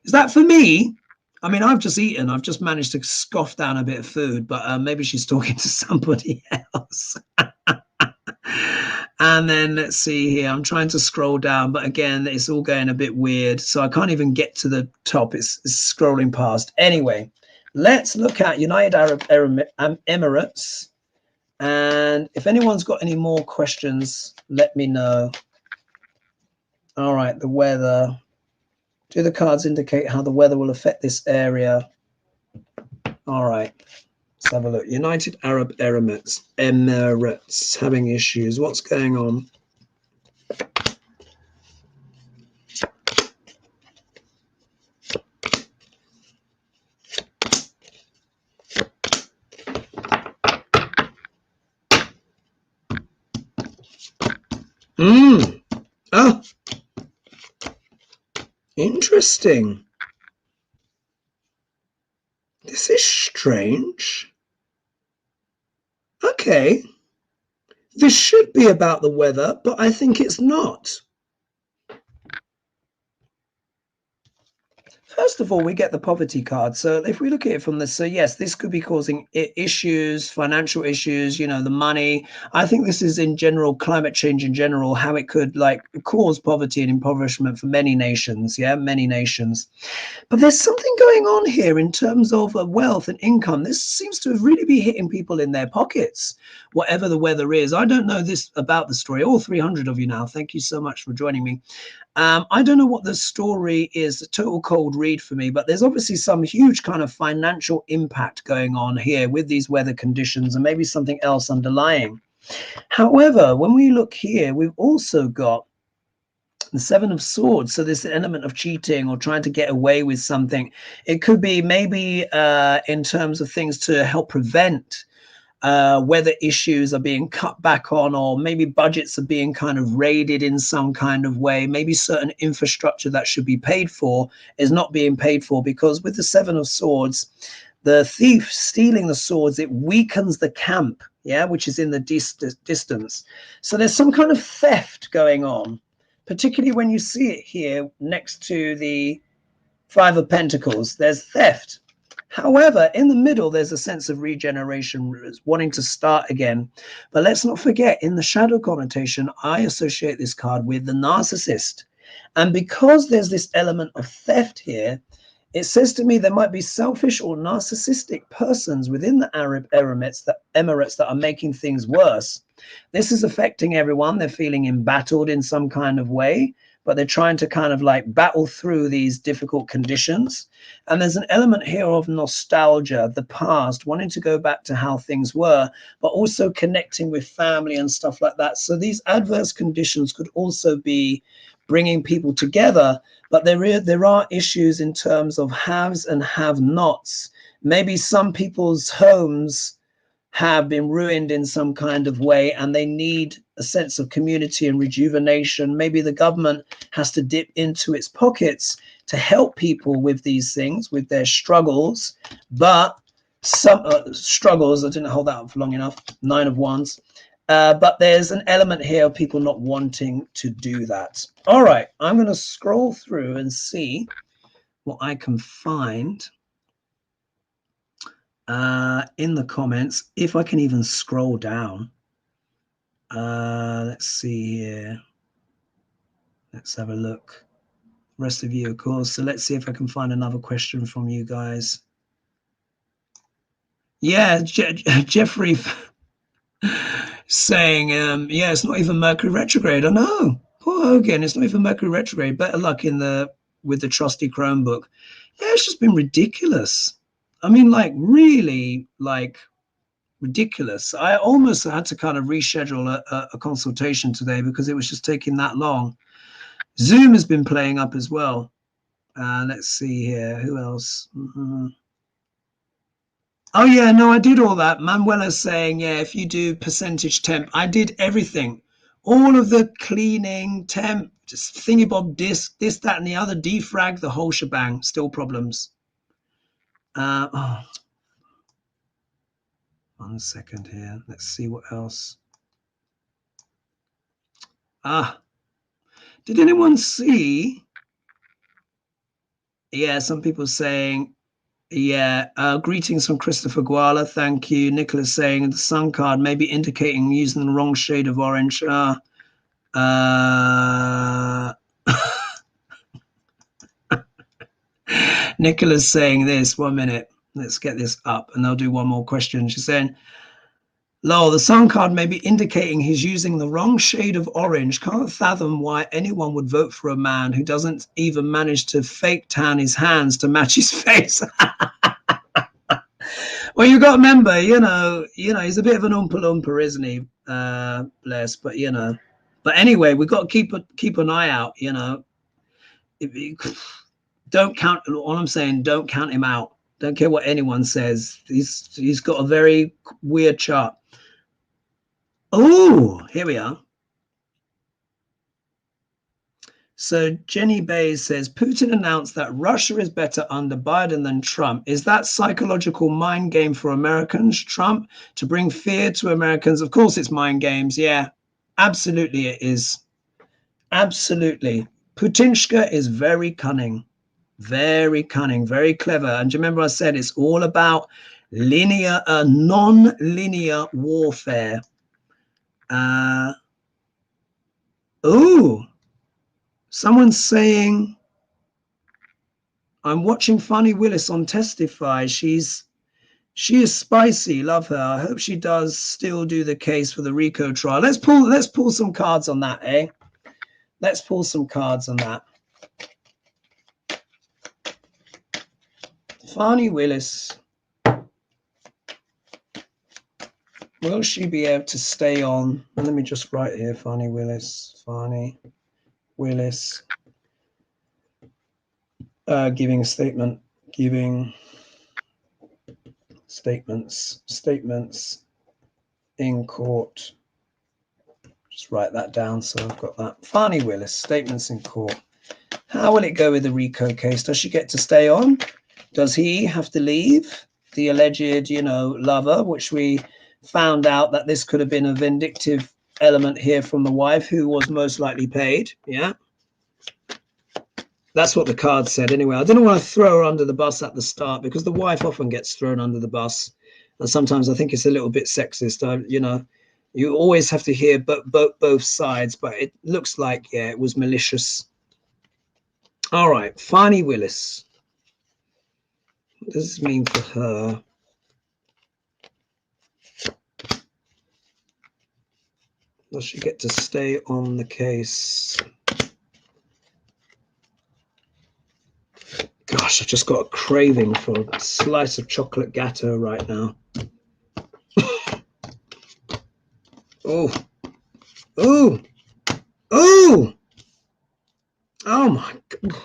Is that for me? I mean, I've just eaten. I've just managed to scoff down a bit of food, but maybe she's talking to somebody else. And then let's see here. I'm trying to scroll down, but again, it's all going a bit weird. So I can't even get to the top. It's scrolling past. Anyway, let's look at United Arab Emirates. And if anyone's got any more questions, let me know. All right, the weather. Do the cards indicate how the weather will affect this area? All right. Let's have a look. United Arab Emirates having issues. What's going on? Oh, interesting. This is strange. Okay. This should be about the weather, but I think it's not. First of all, we get the poverty card. So if we look at it from this, so yes, this could be causing issues, financial issues, you know, the money. I think this is in general, climate change in general, how it could like cause poverty and impoverishment for many nations. Yeah, many nations. But there's something going on here in terms of wealth and income. This seems to really be hitting people in their pockets, whatever the weather is. I don't know this about the story. All 300 of you now. Thank you so much for joining me. I don't know what the story is, a total cold read for me, but there's obviously some huge kind of financial impact going on here with these weather conditions and maybe something else underlying. However, when we look here, we've also got the Seven of Swords. So this element of cheating or trying to get away with something. It could be maybe in terms of things to help prevent whether issues are being cut back on, or maybe budgets are being kind of raided in some kind of way. Maybe certain infrastructure that should be paid for is not being paid for, because with the Seven of Swords, the thief stealing the swords, it weakens the camp, yeah, which is in the distance. So there's some kind of theft going on, particularly when you see it here next to the Five of Pentacles. There's theft. However, in the middle, there's a sense of regeneration, wanting to start again. But let's not forget, in the shadow connotation, I associate this card with the narcissist. And because there's this element of theft here, it says to me there might be selfish or narcissistic persons within the Arab Emirates that are making things worse. This is affecting everyone. They're feeling embattled in some kind of way, but they're trying to kind of like battle through these difficult conditions. And there's an element here of nostalgia, the past, wanting to go back to how things were, but also connecting with family and stuff like that. So these adverse conditions could also be bringing people together, but there are issues in terms of haves and have-nots. Maybe some people's homes have been ruined in some kind of way, and they need a sense of community and rejuvenation. Maybe the government has to dip into its pockets to help people with these things, with their struggles. But some struggles, I didn't hold that up for long enough, 9 of Wands. But there's an element here of people not wanting to do that. All right, I'm going to scroll through and see what I can find in the comments, if I can even scroll down. Let's see here. Let's have a look. Rest of you, of course. So let's see if I can find another question from you guys. Yeah, Jeffrey saying, yeah, it's not even Mercury retrograde. I know. Poor Hogan, it's not even Mercury retrograde. Better luck with the trusty Chromebook. Yeah, it's just been ridiculous. I mean, like, really, like, ridiculous. I almost had to kind of reschedule a consultation today because it was just taking that long. Zoom has been playing up as well. Let's see here. Who else? Oh, yeah, no, I did all that. Manuela's saying, yeah, if you do percentage temp, I did everything. All of the cleaning, temp, just thingy bob, disc, this, that, and the other, defrag, the whole shebang. Still problems. Oh. 1 second here. Let's see what else. Did anyone see? Yeah, some people saying, yeah, greetings from Christopher Guala. Thank you. Nicholas saying the sun card may be indicating using the wrong shade of orange. Nicholas saying this. 1 minute. Let's get this up and I'll do one more question. She's saying, Lol, the sun card may be indicating he's using the wrong shade of orange. Can't fathom why anyone would vote for a man who doesn't even manage to fake tan his hands to match his face. Well, you got to remember, you know, he's a bit of an oompa loompa, isn't he? Bless, but you know. But anyway, we've got to keep an eye out, you know. Don't count. All I'm saying, don't count him out. Don't care what anyone says. He's got a very weird chart. Oh, here we are. So Jenny Bays says, Putin announced that Russia is better under Biden than Trump. Is that psychological mind game for Americans, Trump, to bring fear to Americans? Of course it's mind games. Yeah, absolutely it is. Absolutely. Putinshka is very cunning, very clever. And do you remember I said it's all about non-linear warfare. Someone's saying, I'm watching Fani Willis on Testify. She is spicy. Love her. I hope she does still do the case for the RICO trial. Let's pull some cards on that, eh? Let's pull some cards on that. Fani Willis. Will she be able to stay on? And let me just write here, Fani Willis. Fani Willis. Giving a statement. Giving statements in court. Just write that down so I've got that. Fani Willis, statements in court. How will it go with the RICO case? Does she get to stay on? Does he have to leave? The alleged, lover, which we found out that this could have been a vindictive element here from the wife who was most likely paid. Yeah. That's what the card said anyway. I didn't want to throw her under the bus at the start because the wife often gets thrown under the bus. And sometimes I think it's a little bit sexist. You always have to hear both sides, but it looks like, yeah, it was malicious. All right, Fani Willis. What does this mean for her? Does she get to stay on the case? Gosh, I just got a craving for a slice of chocolate gâteau right now. Oh my God.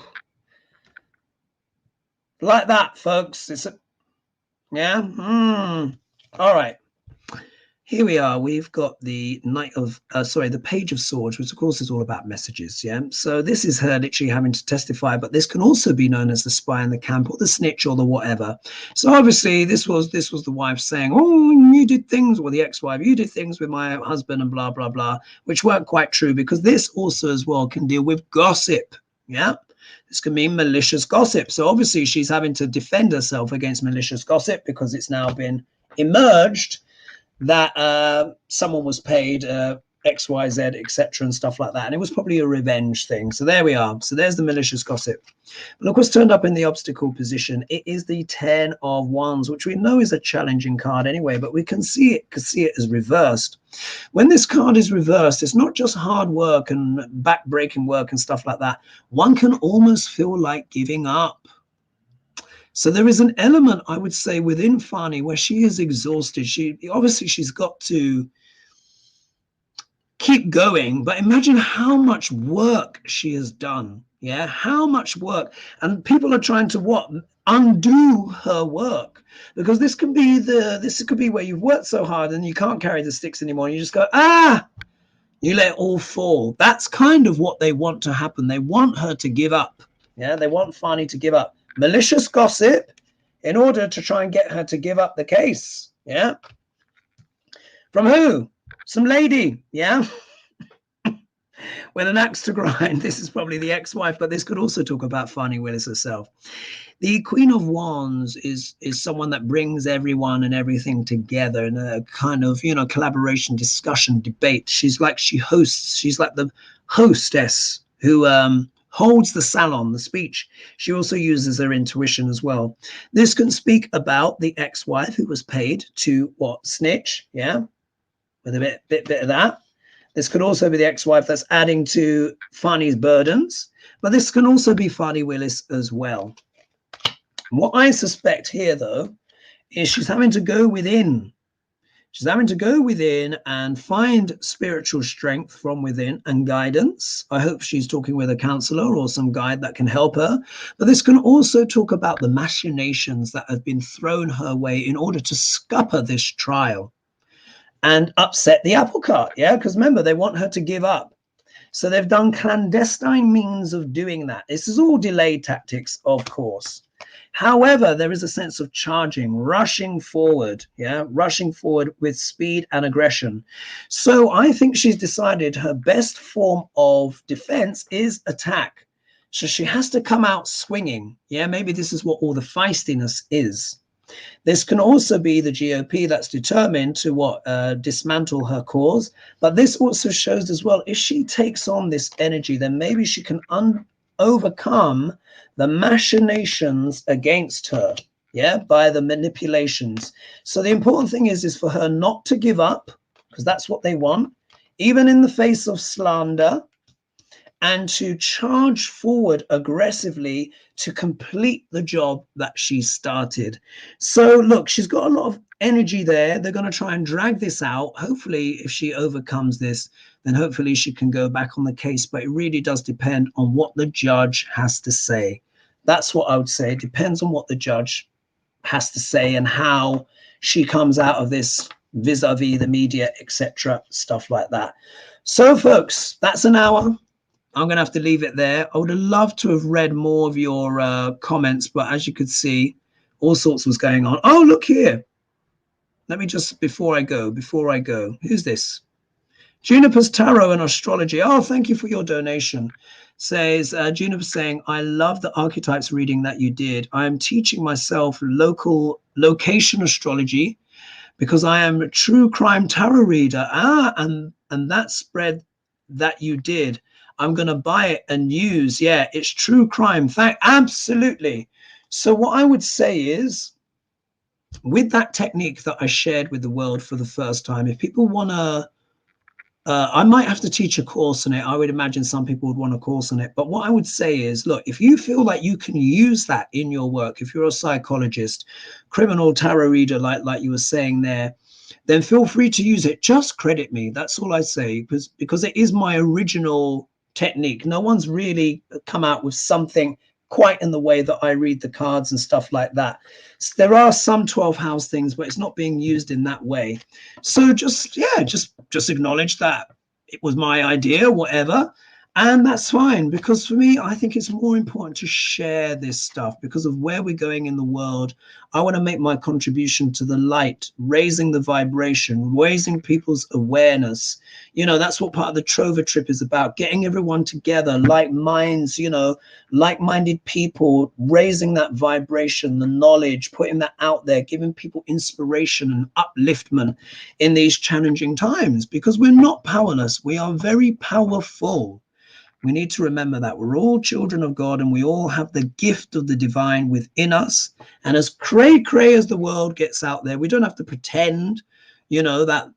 Like that, folks. Yeah. All right. Here we are. We've got the the Page of Swords, which of course is all about messages. Yeah. So this is her literally having to testify, but this can also be known as the spy in the camp or the snitch or the whatever. So obviously this was the wife saying, oh, you did things, or the ex-wife, you did things with my husband and blah, blah, blah, which weren't quite true because this also as well can deal with gossip. Yeah. This can mean malicious gossip. So obviously she's having to defend herself against malicious gossip because it's now been emerged that someone was paid XYZ, etc., and stuff like that. And it was probably a revenge thing. So there we are. So there's the malicious gossip. But of course, turned up in the obstacle position, it is the 10 of Wands, which we know is a challenging card anyway, but we can see it as reversed. When this card is reversed, it's not just hard work and back-breaking work and stuff like that. One can almost feel like giving up. So there is an element, I would say, within Fani where she is exhausted. She's got to keep going, but imagine how much work she has done. Yeah, how much work, and people are trying to undo her work, because this could be where you've worked so hard and you can't carry the sticks anymore. And you just go, you let it all fall. That's kind of what they want to happen. They want her to give up. Yeah, they want Fani to give up. Malicious gossip in order to try and get her to give up the case. Yeah. From who? Some lady. Yeah. With an axe to grind. This is probably the ex-wife, but this could also talk about Fani Willis herself. The Queen of Wands is someone that brings everyone and everything together in a kind of, collaboration, discussion, debate. She hosts. She's like the hostess who holds the salon, the speech. She also uses her intuition as well. This can speak about the ex-wife who was paid to snitch, yeah, with a bit of that. This could also be the ex-wife that's adding to Fani's burdens, but this can also be Fani Willis as well. What I suspect here, though, is she's having to go within. She's having to go within and find spiritual strength from within and guidance. I hope she's talking with a counselor or some guide that can help her. But this can also talk about the machinations that have been thrown her way in order to scupper this trial and upset the apple cart. Yeah, because remember, they want her to give up. So they've done clandestine means of doing that. This is all delay tactics, of course. However, there is a sense of charging, rushing forward, rushing forward with speed and aggression. So I think she's decided her best form of defense is attack. So she has to come out swinging. Yeah, maybe this is what all the feistiness is. This can also be the GOP that's determined to dismantle her cause. But this also shows as well, if she takes on this energy, then maybe she can overcome the machinations against her, by the manipulations. So the important thing is for her not to give up, because that's what they want, even in the face of slander, and to charge forward aggressively to complete the job that she started. So look, she's got a lot of energy there. They're going to try and drag this out. Hopefully, if she overcomes this, then hopefully she can go back on the case. But it really does depend on what the judge has to say. That's what I would say. It depends on what the judge has to say and how she comes out of this vis-a-vis the media, etc., stuff like that. So, folks, that's an hour. I'm going to have to leave it there. I would have loved to have read more of your comments, but as you could see, all sorts was going on. Oh, look here. Let me just, before I go, who's this? Juniper's Tarot and Astrology. Oh, thank you for your donation. Says, Juniper saying, I love the archetypes reading that you did. I am teaching myself location astrology because I am a true crime tarot reader. And that spread that you did, I'm going to buy it and use. Yeah, it's true crime. Absolutely. So what I would say is, with that technique that I shared with the world for the first time, if people want to, I might have to teach a course on it. I would imagine some people would want a course on it. But what I would say is, look, if you feel like you can use that in your work, if you're a psychologist, criminal tarot reader, like you were saying there, then feel free to use it. Just credit me. That's all I say, because it is my original technique. No one's really come out with something quite in the way that I read the cards and stuff like that. So there are some 12 house things, but it's not being used in that way. So just acknowledge that it was my idea, whatever. And that's fine, because for me, I think it's more important to share this stuff because of where we're going in the world. I want to make my contribution to the light, raising the vibration, raising people's awareness. That's what part of the Trover trip is about, getting everyone together, like minds, like-minded people, raising that vibration, the knowledge, putting that out there, giving people inspiration and upliftment in these challenging times, because we're not powerless. We are very powerful. We need to remember that we're all children of God and we all have the gift of the divine within us. And as cray as the world gets out there, we don't have to pretend, that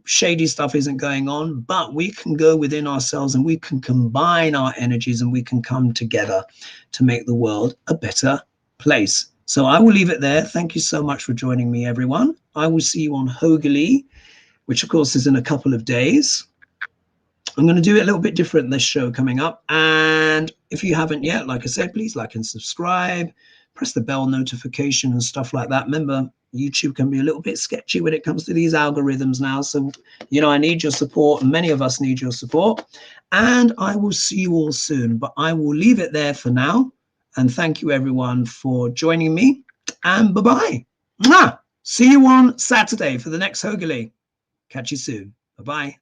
shady stuff isn't going on, but we can go within ourselves and we can combine our energies and we can come together to make the world a better place. So I will leave it there. Thank you so much for joining me, everyone. I will see you on Hogely, which of course is in a couple of days. I'm going to do it a little bit different, this show coming up. And if you haven't yet, like I said, please like and subscribe, press the bell notification and stuff like that. Remember, YouTube can be a little bit sketchy when it comes to these algorithms now. So, I need your support. Many of us need your support. And I will see you all soon. But I will leave it there for now. And thank you, everyone, for joining me. And bye-bye. Mwah! See you on Saturday for the next Hogely. Catch you soon. Bye-bye.